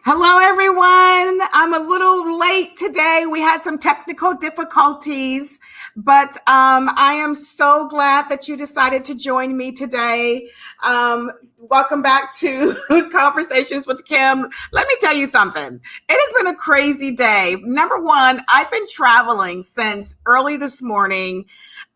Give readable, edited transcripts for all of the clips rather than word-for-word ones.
Hello, everyone. I'm a little late today. We had some technical difficulties, but I am so glad that you decided to join me today. Welcome back to Conversations with Kim. Let me tell you something. It has been a crazy day. Number one, I've been traveling since early this morning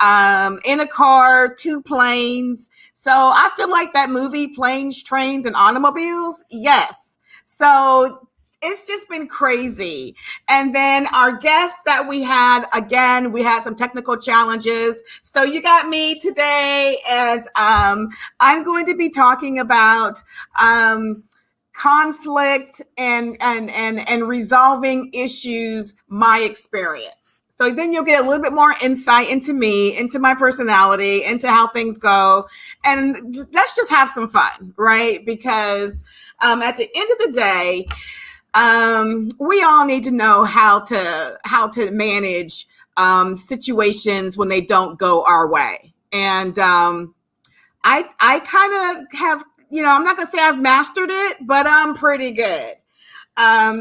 in a car, two planes. So I feel like that movie, Planes, Trains, and Automobiles. Yes. So it's just been crazy. And then our guests that we had, again, we had some technical challenges. So you got me today, and I'm going to be talking about conflict and resolving issues, my experience. So then you'll get a little bit more insight into me, into my personality, into how things go. And let's just have some fun, right? Because at the end of the day, we all need to know how to manage situations when they don't go our way. And I kind of have, I'm not gonna say I've mastered it, but I'm pretty good.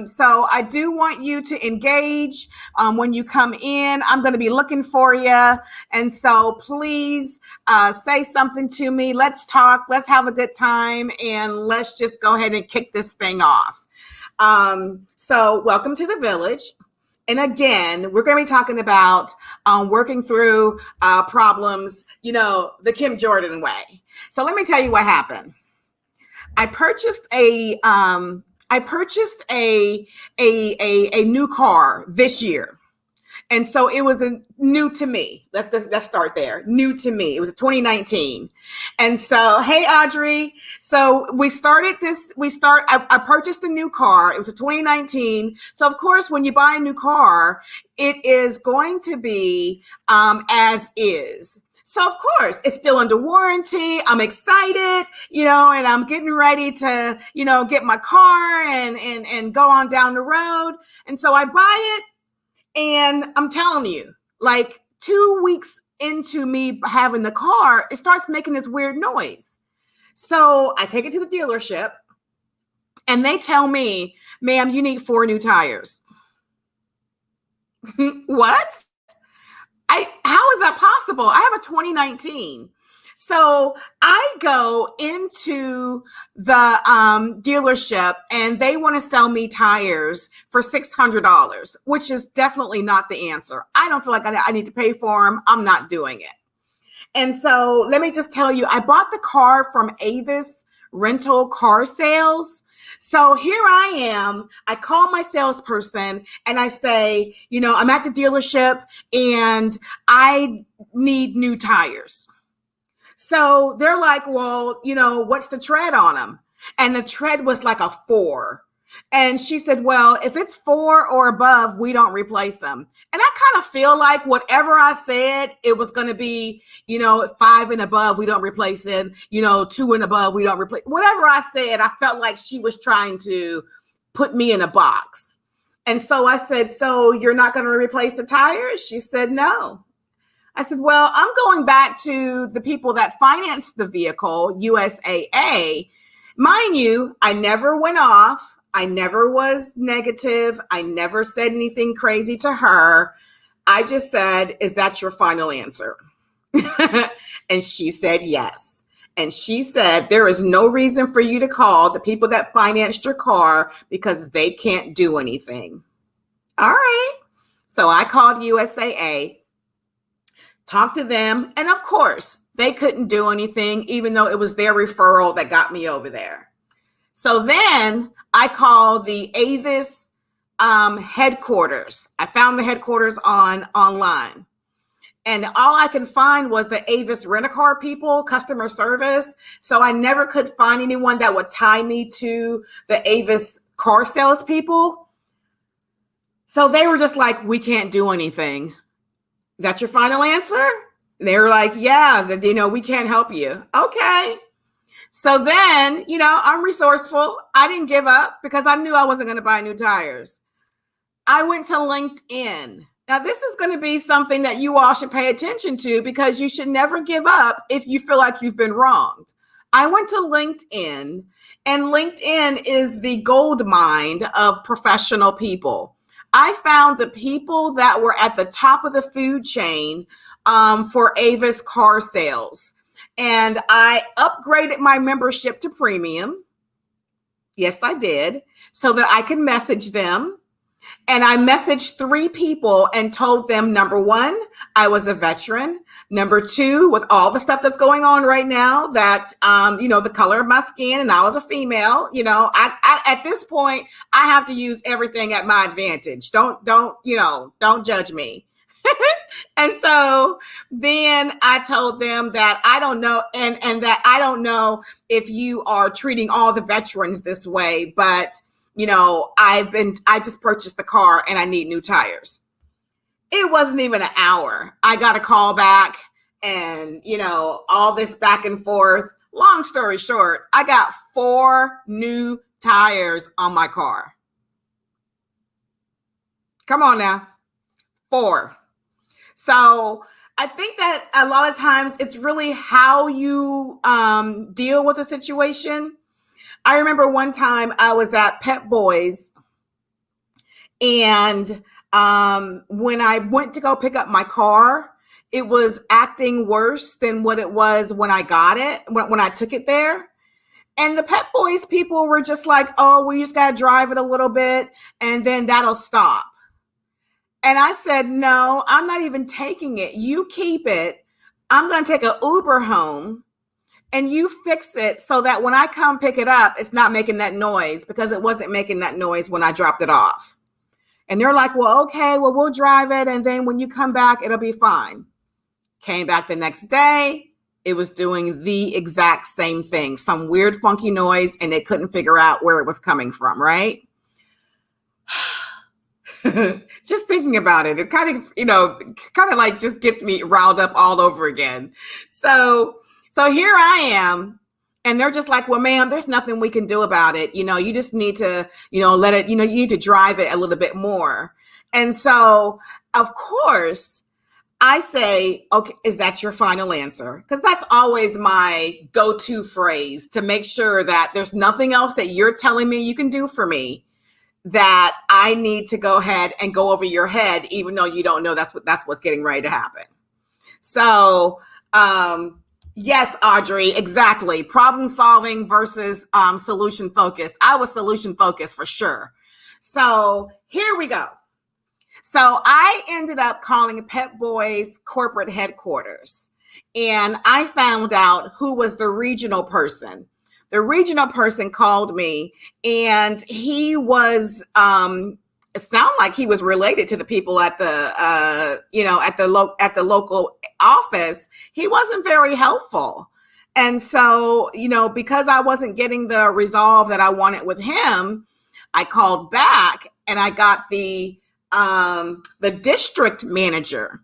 So I do want you to engage when you come in. I'm going to be looking for you. And so please say something to me. Let's talk. Let's have a good time. And let's just go ahead and kick this thing off. So welcome to the village. And again, we're going to be talking about working through problems, the Kim Jordan way. So let me tell you what happened. I purchased a new car this year. And so it was new to me. Let's start there. New to me. It was 2019. And so, hey, Audrey. So I purchased a new car. It was a 2019. So of course, when you buy a new car, it is going to be as is. So of course, it's still under warranty. I'm excited, and I'm getting ready to, get my car and go on down the road. And so I buy it, and I'm telling you, like 2 weeks into me having the car, it starts making this weird noise. So I take it to the dealership, and they tell me, ma'am, you need 4 new tires. What? How is that possible? I have a 2019. So I go into the dealership, and they want to sell me tires for $600, which is definitely not the answer. I don't feel like I need to pay for them. I'm not doing it. And so let me just tell you, I bought the car from Avis Rental Car Sales. So here I am, I call my salesperson and I say, I'm at the dealership and I need new tires. So they're like, well, what's the tread on them? And the tread was like a 4. And she said, well, if it's 4 or above, we don't replace them. And I kind of feel like whatever I said, it was going to be, 5 and above, we don't replace it. 2 and above, we don't replace. Whatever I said, I felt like she was trying to put me in a box. And so I said, so you're not going to replace the tires? She said, no. I said, well, I'm going back to the people that financed the vehicle, USAA. Mind you, I never went off. I never was negative. I never said anything crazy to her. I just said, is that your final answer? And she said, yes. And she said, there is no reason for you to call the people that financed your car because they can't do anything. All right. So I called USAA, talked to them. And of course, they couldn't do anything, even though it was their referral that got me over there. So then I called the Avis headquarters. I found the headquarters online. And all I could find was the Avis Rent-A-Car people, customer service. So I never could find anyone that would tie me to the Avis car sales people. So they were just like, we can't do anything. Is that your final answer? And they were like, yeah, we can't help you. Okay. So then, I'm resourceful. I didn't give up because I knew I wasn't going to buy new tires. I went to LinkedIn. Now, this is going to be something that you all should pay attention to because you should never give up if you feel like you've been wronged. I went to LinkedIn, and LinkedIn is the gold mine of professional people. I found the people that were at the top of the food chain for Avis car sales. And I upgraded my membership to premium. Yes, I did, so that I could message them. And I messaged 3 people and told them, number 1, I was a veteran. Number 2, with all the stuff that's going on right now, that, the color of my skin, and I was a female, I at this point, I have to use everything at my advantage. Don't judge me. And so then I told them that I don't know, and that I don't know if you are treating all the veterans this way, but I just purchased the car and I need new tires. It wasn't even an hour. I got a call back, and, all this back and forth. Long story short, I got 4 new tires on my car. Come on now. 4. So I think that a lot of times it's really how you deal with a situation. I remember one time I was at Pep Boys, and when I went to go pick up my car, it was acting worse than what it was when I got it, when I took it there. And the Pep Boys people were just like, oh, we just got to drive it a little bit and then that'll stop. And I said, no, I'm not even taking it. You keep it. I'm going to take an Uber home, and you fix it so that when I come pick it up, it's not making that noise, because it wasn't making that noise when I dropped it off. And they're like, well, okay, well, we'll drive it. And then when you come back, it'll be fine. Came back the next day. It was doing the exact same thing, some weird, funky noise, and they couldn't figure out where it was coming from, right? Just thinking about it, it kind of like just gets me riled up all over again. So here I am, and they're just like, well, ma'am, there's nothing we can do about it. You just need to, let it, you need to drive it a little bit more. And so, of course, I say, okay, is that your final answer? Because that's always my go-to phrase, to make sure that there's nothing else that you're telling me you can do for me, that I need to go ahead and go over your head, even though you don't know that's what's getting ready to happen. So, yes, Audrey, exactly. Problem solving versus solution focused. I was solution focused for sure. So here we go. So I ended up calling Pep Boys corporate headquarters, and I found out who was the regional person. The regional person called me, and he was, it sounded like he was related to the people at the, at the local office. He wasn't very helpful. And so, because I wasn't getting the resolve that I wanted with him, I called back and I got the district manager.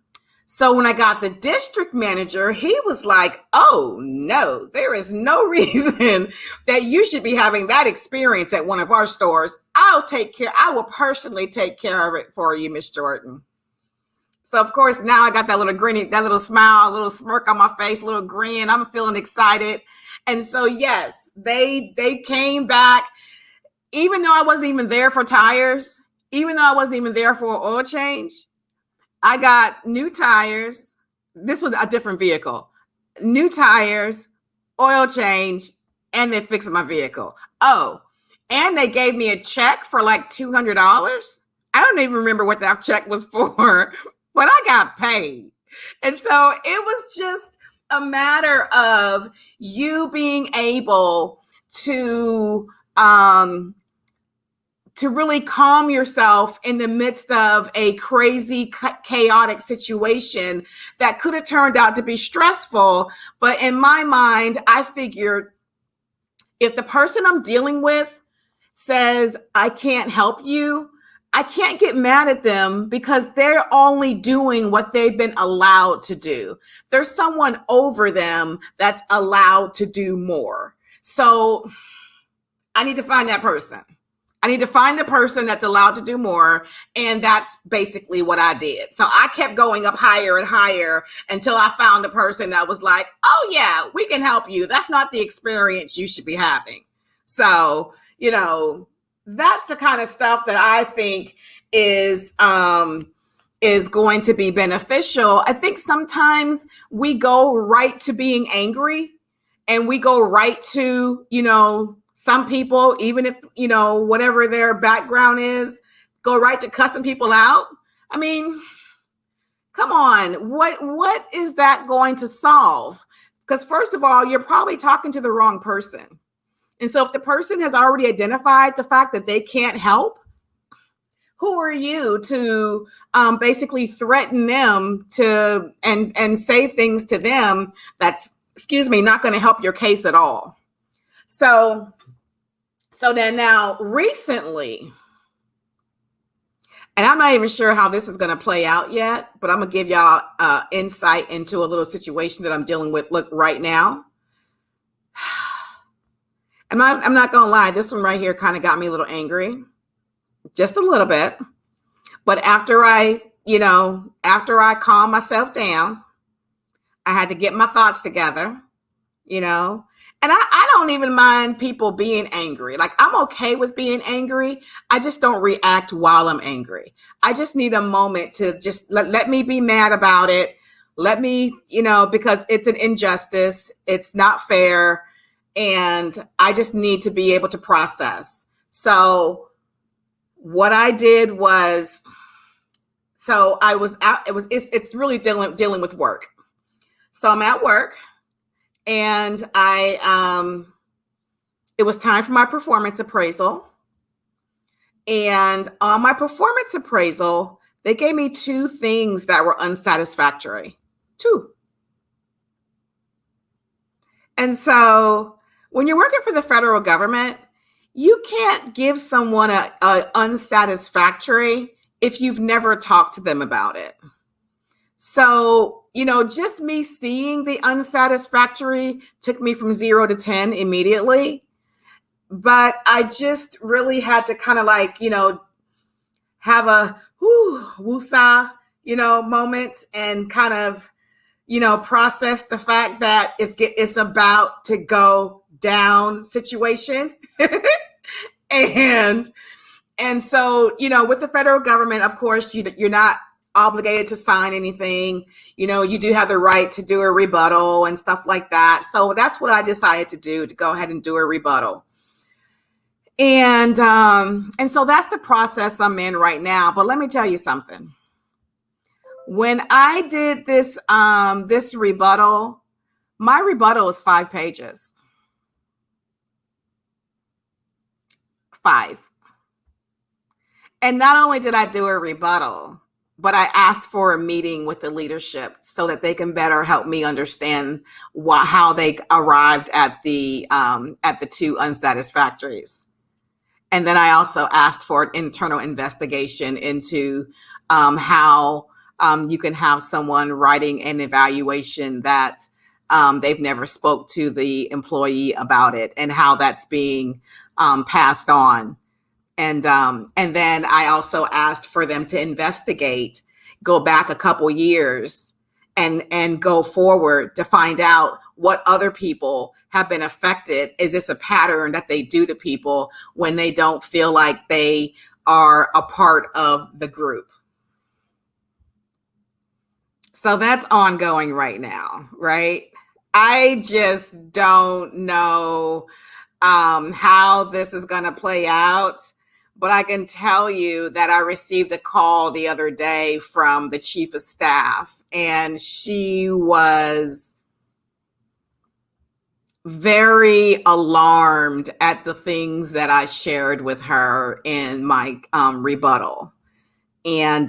So when I got the district manager, he was like, oh no, there is no reason that you should be having that experience at one of our stores. I will personally take care of it for you, Miss Jordan. So of course, now I got that little smile, a little smirk on my face, a little grin. I'm feeling excited. And so, yes, they came back, even though I wasn't even there for tires, even though I wasn't even there for an oil change. I got new tires. This was a different vehicle. New tires, oil change, and they fixed my vehicle. Oh, and they gave me a check for like $200. I don't even remember what that check was for, but I got paid. And so it was just a matter of you being able to really calm yourself in the midst of a crazy, chaotic situation that could have turned out to be stressful. But in my mind, I figured if the person I'm dealing with says, I can't help you, I can't get mad at them, because they're only doing what they've been allowed to do. There's someone over them that's allowed to do more. So I need to find that person. I need to find the person that's allowed to do more. And that's basically what I did. So I kept going up higher and higher until I found the person that was like, oh yeah, we can help you. That's not the experience you should be having. So, that's the kind of stuff that I think is going to be beneficial. I think sometimes we go right to being angry, and we go right to, some people, even if, whatever their background is, go right to cussing people out. I mean, come on, what is that going to solve? Because first of all, you're probably talking to the wrong person. And so if the person has already identified the fact that they can't help, who are you to basically threaten them to and say things to them that's, not going to help your case at all? So then now recently, and I'm not even sure how this is going to play out yet, but I'm going to give y'all insight into a little situation that I'm dealing with right now. I'm not going to lie. This one right here kind of got me a little angry, just a little bit. But after I calmed myself down, I had to get my thoughts together, and I don't even mind people being angry. Like, I'm okay with being angry. I just don't react while I'm angry. I just need a moment to just let me be mad about it. Let me, because it's an injustice. It's not fair. And I just need to be able to process. So what I did was, I was out. It's really dealing with work. So I'm at work, and it was time for my performance appraisal. And on my performance appraisal, they gave me 2 things that were unsatisfactory. 2. And so when you're working for the federal government, you can't give someone a unsatisfactory if you've never talked to them about it. So, just me seeing the unsatisfactory took me from 0 to 10 immediately. But I just really had to kind of have a woosah, moment, and kind of, process the fact that it's about to go down situation. And so, with the federal government, of course, you're not obligated to sign anything. You do have the right to do a rebuttal and stuff like that. So that's what I decided to do, to go ahead and do a rebuttal. And so that's the process I'm in right now. But let me tell you something. When I did this rebuttal, my rebuttal is 5 pages. 5. And not only did I do a rebuttal, but I asked for a meeting with the leadership so that they can better help me understand how they arrived at the 2 unsatisfactories. And then I also asked for an internal investigation into how you can have someone writing an evaluation that they've never spoke to the employee about it, and how that's being passed on. And then I also asked for them to investigate, go back a couple years and go forward to find out what other people have been affected. Is this a pattern that they do to people when they don't feel like they are a part of the group? So that's ongoing right now, right? I just don't know how this is going to play out. But I can tell you that I received a call the other day from the chief of staff, and she was very alarmed at the things that I shared with her in my rebuttal. And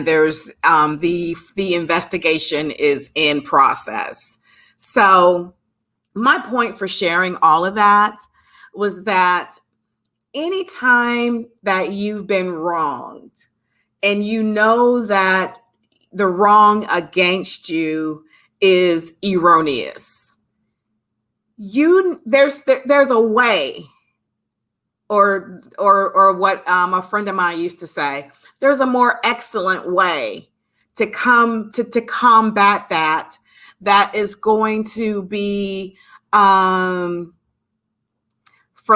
there's the investigation is in process. So my point for sharing all of that was that anytime that you've been wronged and that the wrong against you is erroneous, there's a way or what a friend of mine used to say, there's a more excellent way to come to combat that is going to be, for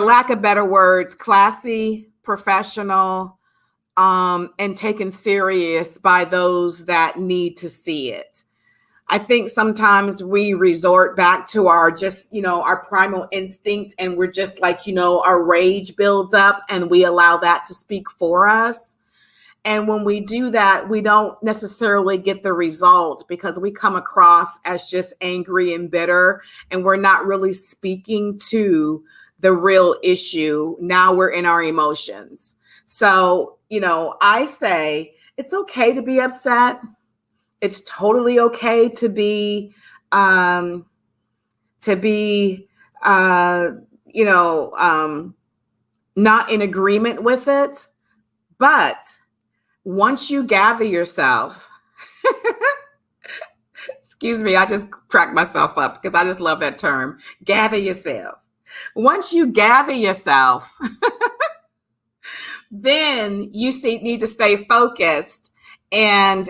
lack of better words, classy, professional, and taken serious by those that need to see it. I think sometimes we resort back to our just, our primal instinct, and we're just like, our rage builds up and we allow that to speak for us. And when we do that, we don't necessarily get the result because we come across as just angry and bitter, and we're not really speaking to the real issue. Now we're in our emotions. So, I say it's okay to be upset. It's totally okay to be, to be, not in agreement with it. But once you gather yourself, excuse me, I just cracked myself up because I just love that term, gather yourself. Once you gather yourself, then you need to stay focused and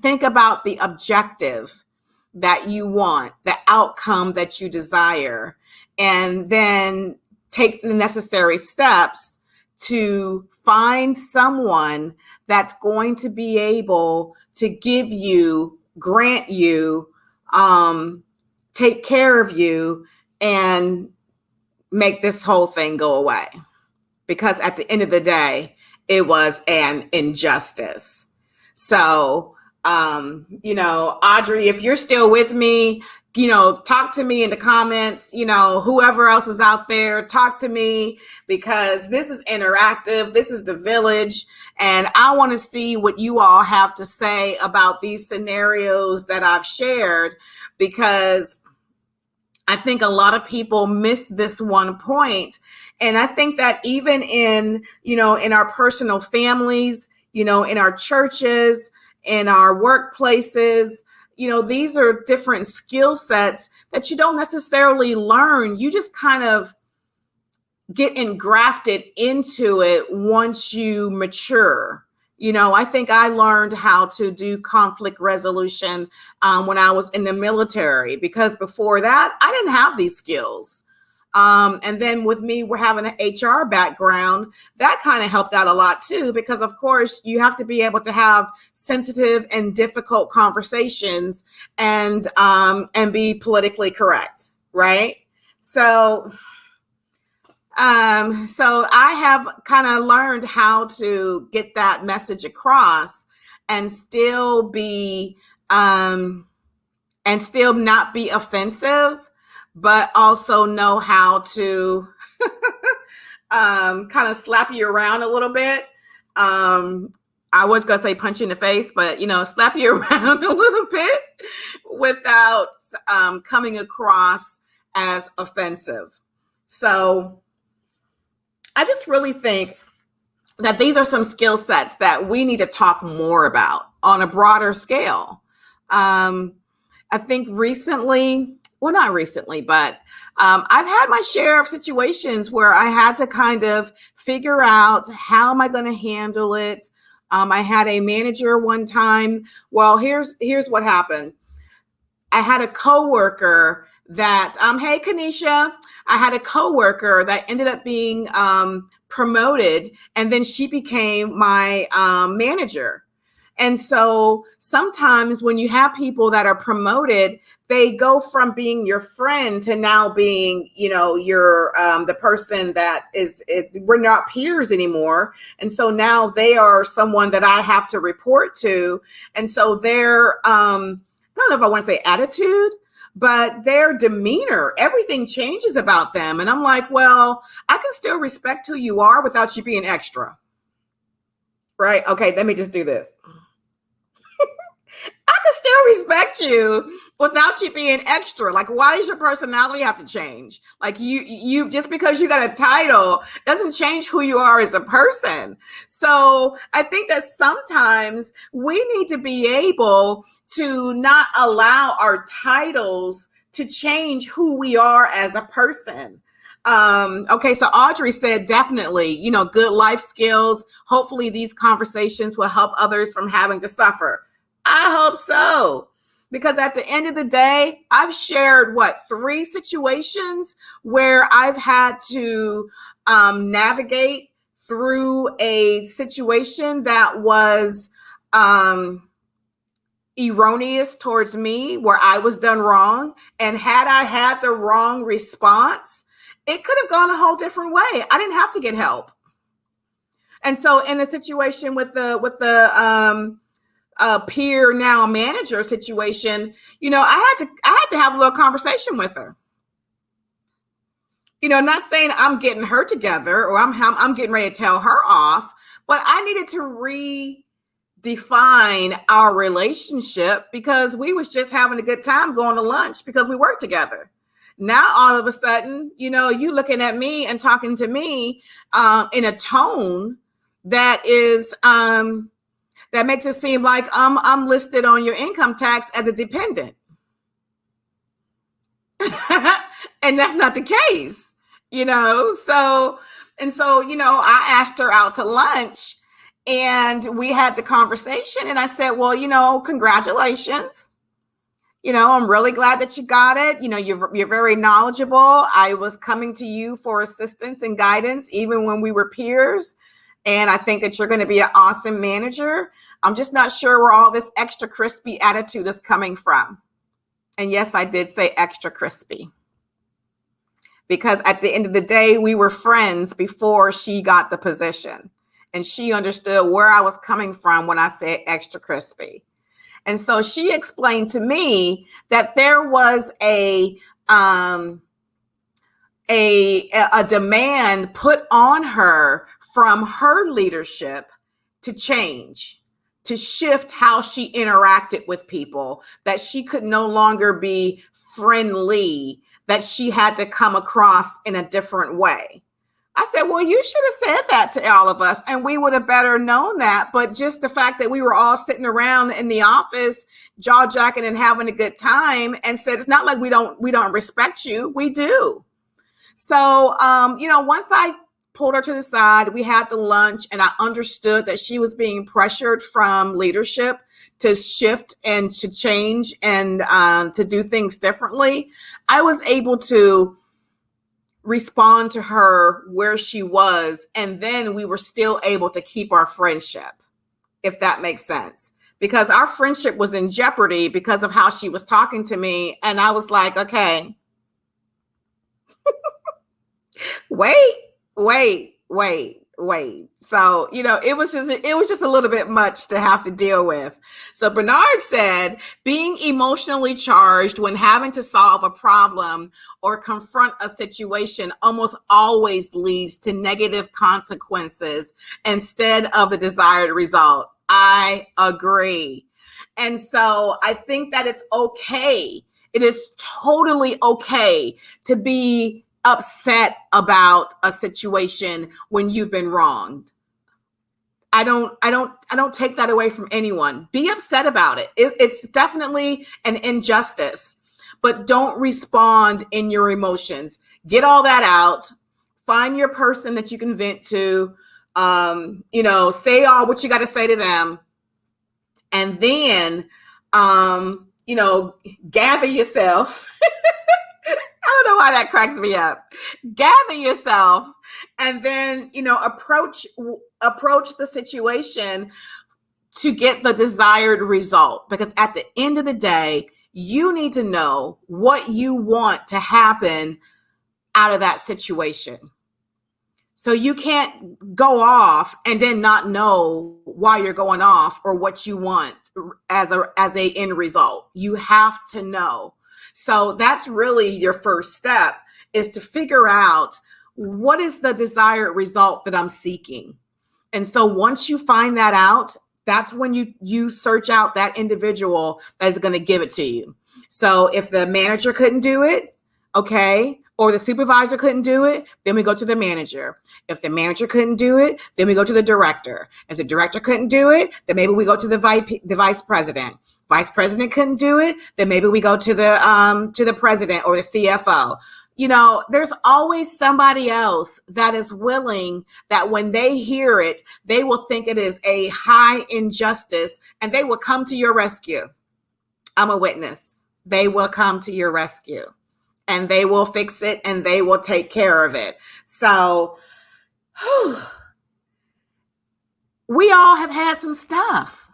think about the objective that you want, the outcome that you desire, and then take the necessary steps to find someone that's going to be able to give you, grant you, take care of you, and make this whole thing go away. Because at the end of the day, it was an injustice. So, Audrey, if you're still with me, talk to me in the comments, whoever else is out there, talk to me, because this is interactive. This is the village. And I want to see what you all have to say about these scenarios that I've shared, because I think a lot of people miss this one point. And I think that even in our personal families, in our churches, in our workplaces, these are different skill sets that you don't necessarily learn. You just kind of get engrafted into it once you mature. I think I learned how to do conflict resolution when I was in the military, because before that, I didn't have these skills. And then with me, we're having an HR background, that kind of helped out a lot too, because of course you have to be able to have sensitive and difficult conversations and be politically correct, right? So I have kind of learned how to get that message across and still be, and still not be offensive, but also know how to kind of slap you around a little bit. I was going to say punch you in the face, but, slap you around a little bit without coming across as offensive. So I just really think that these are some skill sets that we need to talk more about on a broader scale. I think recently, well, not recently, but I've had my share of situations where I had to kind of figure out how am I going to handle it. I had a manager one time. Well, here's what happened. I had a coworker that, hey, Kanisha, I had a coworker that ended up being promoted, and then she became my manager. And so sometimes when you have people that are promoted, they go from being your friend to now being, your the person that we're not peers anymore. And so now they are someone that I have to report to. And so their, I don't know if I want to say attitude, but their demeanor, everything changes about them. And I'm like, well, I can still respect who you are without you being extra. Right? Okay, let me just do this. I can still respect you without you being extra. Like, why does your personality have to change? Like you just because you got a title doesn't change who you are as a person. So I think that sometimes we need to be able to not allow our titles to change who we are as a person. Okay, so Audrey said definitely, good life skills. Hopefully these conversations will help others from having to suffer. I hope so. Because at the end of the day, I've shared 3 situations where I've had to navigate through a situation that was erroneous towards me, where I was done wrong. And had I had the wrong response, it could have gone a whole different way. I didn't have to get help. And so in the situation with the peer, now manager situation, I had to have a little conversation with her. Not saying I'm getting her together or I'm getting ready to tell her off, but I needed to redefine our relationship, because we was just having a good time going to lunch because we worked together. Now, all of a sudden, you looking at me and talking to me in a tone that is that makes it seem like I'm listed on your income tax as a dependent. And that's not the case, So I asked her out to lunch, and we had the conversation, and I said, well, congratulations. I'm really glad that you got it. You're very knowledgeable. I was coming to you for assistance and guidance, even when we were peers. And I think that you're going to be an awesome manager. I'm just not sure where all this extra crispy attitude is coming from. And yes, I did say extra crispy, because at the end of the day, we were friends before she got the position, and she understood where I was coming from when I said extra crispy. And so she explained to me that there was a demand put on her from her leadership to change, to shift how she interacted with people, that she could no longer be friendly, that she had to come across in a different way. I said, well, you should have said that to all of us, and we would have better known that. But just the fact that we were all sitting around in the office, jaw jacking and having a good time, and said, it's not like we don't respect you. We do. So, once I pulled her to the side, we had the lunch, and I understood that she was being pressured from leadership to shift and to change and to do things differently. I was able to respond to her where she was, and then we were still able to keep our friendship, if that makes sense, because our friendship was in jeopardy because of how she was talking to me. And I was like, okay, wait. So, it was just a little bit much to have to deal with. So Bernard said, being emotionally charged when having to solve a problem or confront a situation almost always leads to negative consequences instead of the desired result. I agree. And so I think that it's okay. It is totally okay to be upset about a situation when you've been wronged. I don't take that away from anyone. Be upset about it. It's definitely an injustice, but don't respond in your emotions. Get all that out. Find your person that you can vent to. Say all what you got to say to them, and then gather yourself. I don't know why that cracks me up. Gather yourself, and then, approach the situation to get the desired result. Because at the end of the day, you need to know what you want to happen out of that situation. So you can't go off and then not know why you're going off or what you want as a end result. You have to know. So that's really your first step, is to figure out what is the desired result that I'm seeking. And so once you find that out, that's when you search out that individual that is going to give it to you. So if the manager couldn't do it, okay, or the supervisor couldn't do it, then we go to the manager. If the manager couldn't do it, then we go to the director. If the director couldn't do it, then maybe we go to the vice president. Vice president couldn't do it, then maybe we go to the president or the CFO. There's always somebody else that is willing, that when they hear it, they will think it is a high injustice and they will come to your rescue. I'm a witness. They will come to your rescue and they will fix it and they will take care of it. So we all have had some stuff.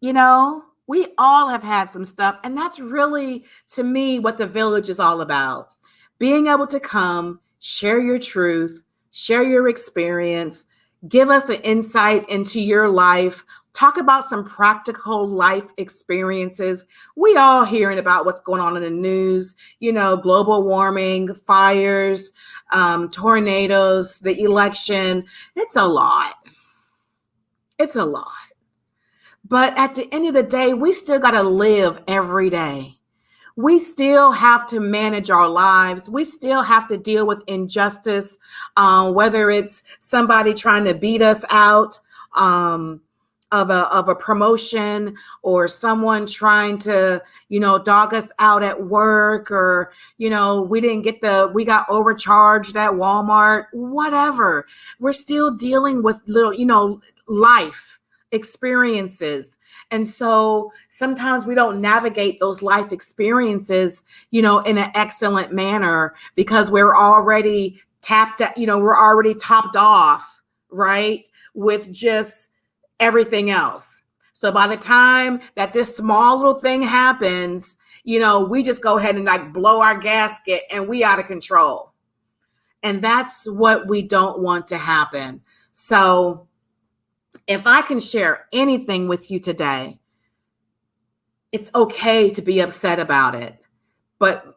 We all have had some stuff. And that's really, to me, what the village is all about. Being able to come, share your truth, share your experience, give us an insight into your life, talk about some practical life experiences. We all hearing about what's going on in the news, global warming, fires, tornadoes, the election. It's a lot. It's a lot. But at the end of the day, we still got to live every day. We still have to manage our lives. We still have to deal with injustice, whether it's somebody trying to beat us out of a promotion, or someone trying to, dog us out at work, or, we got overcharged at Walmart, whatever. We're still dealing with little, life experiences. And so sometimes we don't navigate those life experiences, in an excellent manner, because we're already we're already topped off, right, with just everything else. So by the time that this small little thing happens, we just go ahead and like blow our gasket and we out of control. And that's what we don't want to happen. So if I can share anything with you today, it's okay to be upset about it, but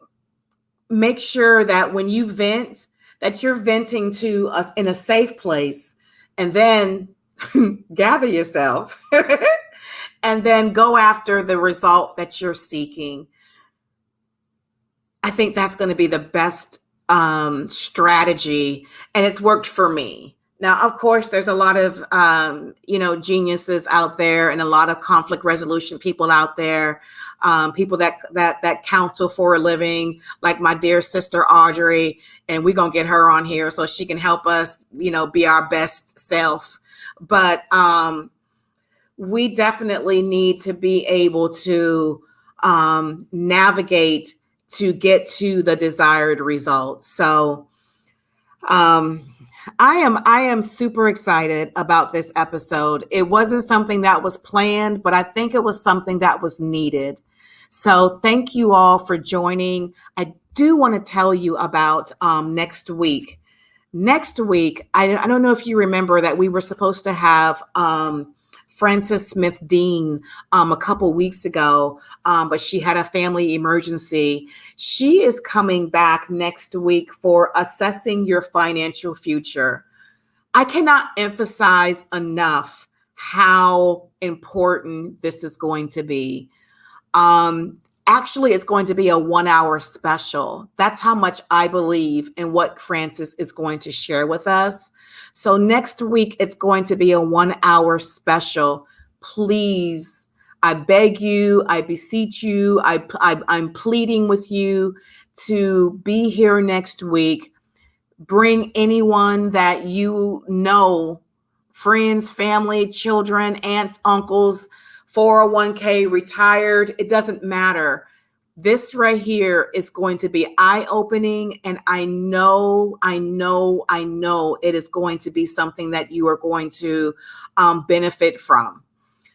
make sure that when you vent, that you're venting to us in a safe place, and then gather yourself and then go after the result that you're seeking. I think that's going to be the best strategy, and it's worked for me. Now, of course, there's a lot of, geniuses out there, and a lot of conflict resolution people out there, people that counsel for a living, like my dear sister, Audrey, and we're going to get her on here so she can help us, be our best self. But we definitely need to be able to navigate to get to the desired result. So, I am super excited about this episode. It wasn't something that was planned, but I think it was something that was needed. So thank you all for joining. I do want to tell you about next week. Next week, I don't know if you remember that we were supposed to have Frances Smith Dean a couple weeks ago, but she had a family emergency. She is coming back next week for assessing your financial future. I cannot emphasize enough how important this is going to be. Actually, it's going to be a 1-hour special. That's how much I believe in what Frances is going to share with us. So next week, it's going to be a 1-hour special. Please, I beg you, I beseech you, I'm pleading with you to be here next week. Bring anyone that you know, friends, family, children, aunts, uncles, 401k, retired, it doesn't matter. This right here is going to be eye-opening, and I know it is going to be something that you are going to benefit from.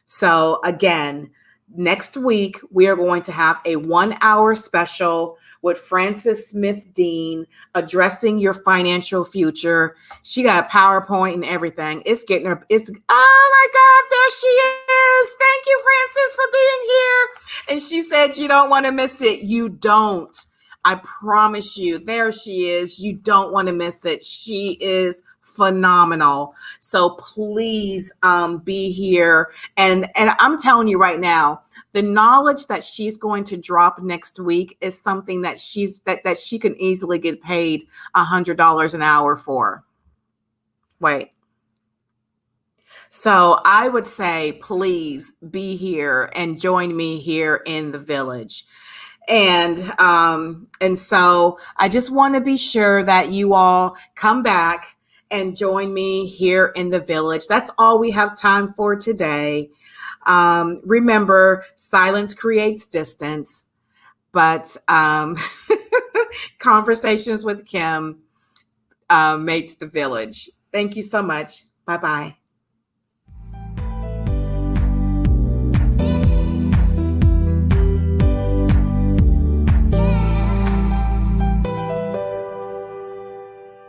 So again, next week, we are going to have a 1-hour special with Frances Smith Dean addressing your financial future. She got a PowerPoint and everything. It's getting her. Oh my God, there she is. Thank you, Frances, for being here. And she said, you don't want to miss it. You don't. I promise you. There she is. You don't want to miss it. She is phenomenal. So please be here. And I'm telling you right now, the knowledge that she's going to drop next week is something that that she can easily get paid $100 an hour for. Wait. So I would say, please be here and join me here in the village. And so I just want to be sure that you all come back and join me here in the village. That's all we have time for today. Remember, silence creates distance, but conversations with Kim makes the village. Thank you so much. Bye-bye.